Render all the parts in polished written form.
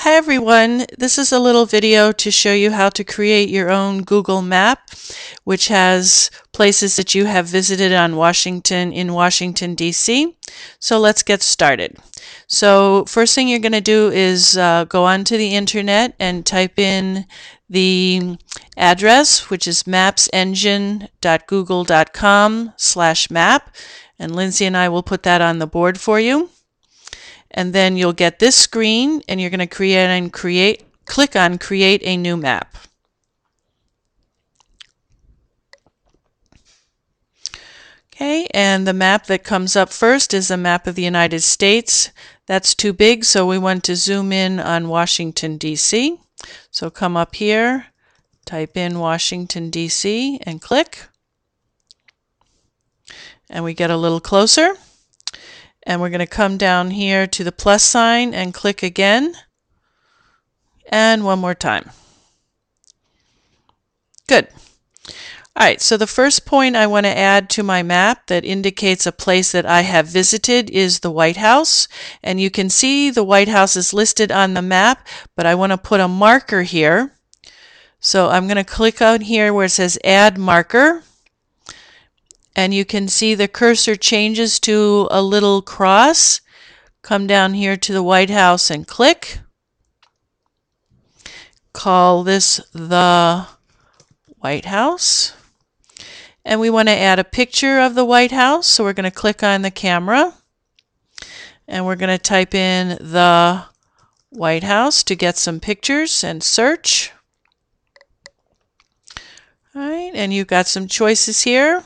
Hi everyone, this is a little video to show you how to create your own Google map which has places that you have visited in Washington DC. So let's get started. So first thing you're going to do is go onto the internet and type in the address, which is mapsengine.google.com/map, and Lindsay and I will put that on the board for you. And then you'll get this screen and you're going to click on create a new map. Okay, and the map that comes up first is a map of the United States. That's too big, so we want to zoom in on Washington DC. So come up here, type in Washington DC and click. And we get a little closer. And we're going to come down here to the plus sign and click again. And one more time. Good. All right, so the first point I want to add to my map that indicates a place that I have visited is the White House. And you can see the White House is listed on the map, but I want to put a marker here. So I'm going to click on here where it says Add Marker. And you can see the cursor changes to a little cross. Come down here to the White House and click. Call this the White House. And we want to add a picture of the White House, so we're going to click on the camera. And we're going to type in the White House to get some pictures and search. All right, and you've got some choices here.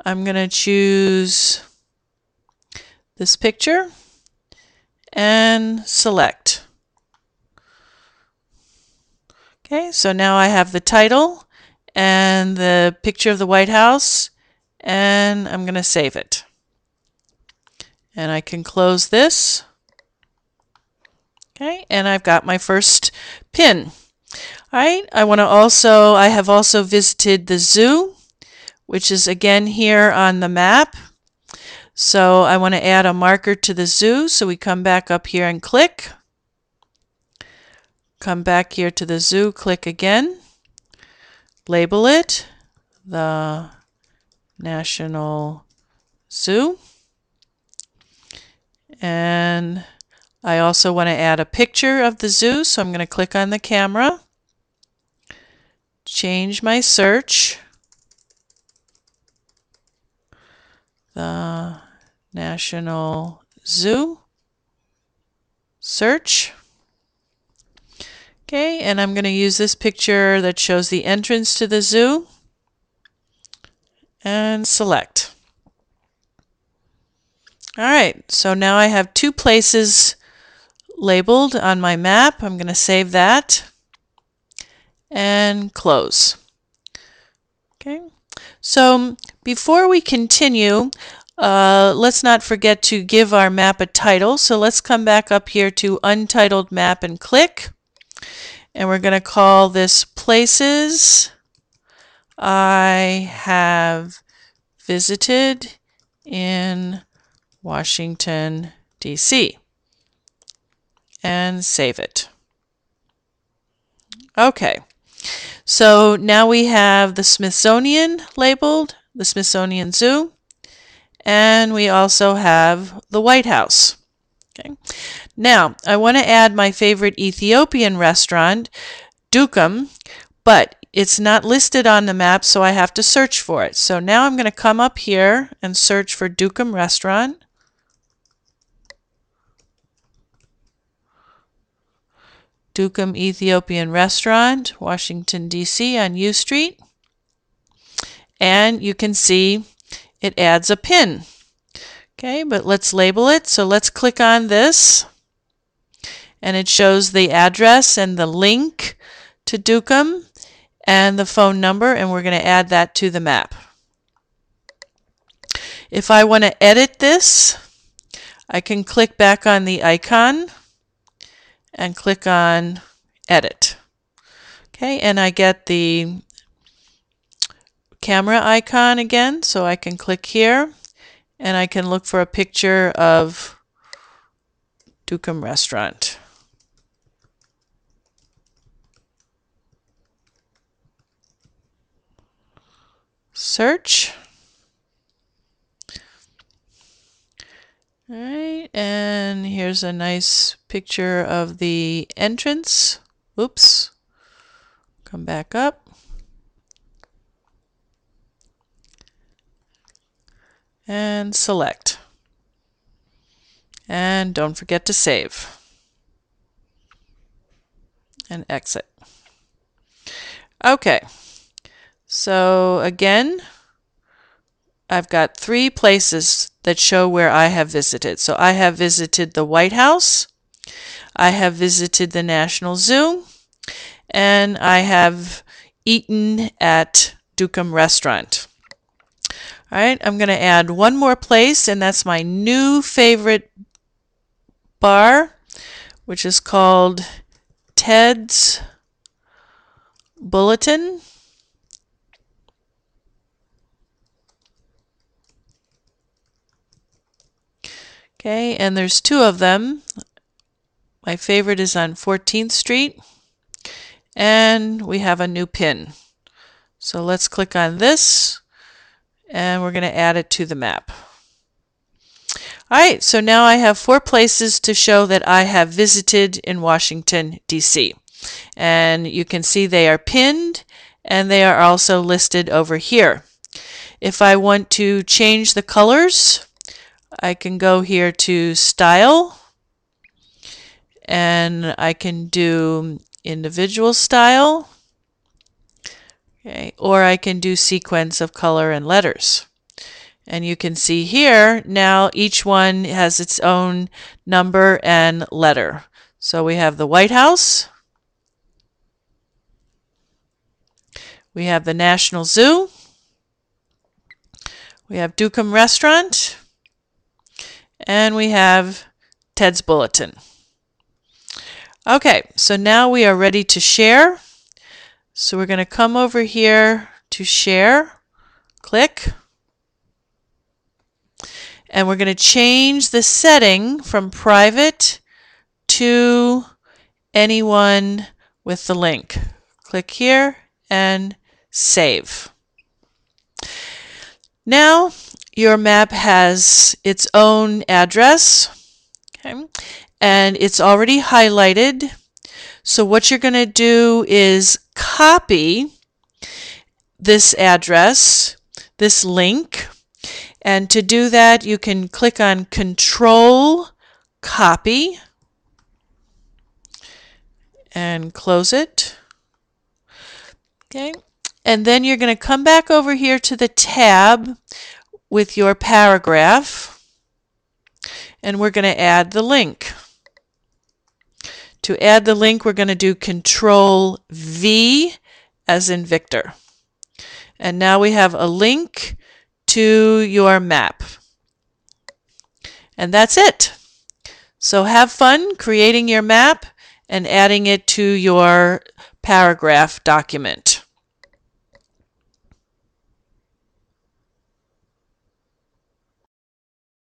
I'm going to choose this picture and select. Okay, so now I have the title and the picture of the White House, and I'm going to save it. And I can close this. Okay, and I've got my first pin. All right, I have also visited the zoo, which is again here on the map. So I want to add a marker to the zoo, so we come back up here and click. Come back here to the zoo, click again. Label it the National Zoo. And I also want to add a picture of the zoo, so I'm going to click on the camera. Change my search. The National Zoo. Search. Okay, and I'm going to use this picture that shows the entrance to the zoo. And select. Alright, so now I have two places labeled on my map. I'm going to save that. And close. Okay. So before we continue, let's not forget to give our map a title. So let's come back up here to Untitled Map and click. And we're going to call this Places I Have Visited in Washington, DC. And save it. Okay. So now we have the Smithsonian labeled, the Smithsonian Zoo, and we also have the White House. Okay. Now, I want to add my favorite Ethiopian restaurant, Dukum, but it's not listed on the map, so I have to search for it. So now I'm going to come up here and search for Dukum Restaurant. Dukum Ethiopian Restaurant, Washington, D.C. on U Street. And you can see it adds a pin. Okay, but let's label it. So let's click on this. And it shows the address and the link to Dukum and the phone number, and we're going to add that to the map. If I want to edit this, I can click back on the icon and click on Edit. Okay, and I get the camera icon again, so I can click here and I can look for a picture of Dukum Restaurant. search. All right, and here's a nice picture of the entrance. Oops. Come back up. And select. And don't forget to save. And exit. Okay. So again, I've got 3 places that show where I have visited. So I have visited the White House, I have visited the National Zoo, and I have eaten at Dukem Restaurant. All right, I'm going to add one more place, and that's my new favorite bar, which is called Ted's Bulletin. Okay, and there's 2 of them. My favorite is on 14th Street, and we have a new pin. So let's click on this, and we're going to add it to the map. All right, so now I have 4 places to show that I have visited in Washington, D.C. And you can see they are pinned, and they are also listed over here. If I want to change the colors, I can go here to Style, and I can do Individual Style, okay, or I can do Sequence of Color and Letters. And you can see here, now each one has its own number and letter. So we have the White House, we have the National Zoo, we have Dukem Restaurant, and we have Ted's Bulletin. Okay, so now we are ready to share. So we're going to come over here to share, click, and we're going to change the setting from private to anyone with the link. Click here and save. Now your map has its own address, okay, and it's already highlighted. So what you're going to do is copy this address, this link, and to do that you can click on Control Copy and close it. Okay, and then you're going to come back over here to the tab with your paragraph, and we're going to add the link. To add the link, we're going to do Control V as in Victor. And now we have a link to your map. And that's it. So have fun creating your map and adding it to your paragraph document.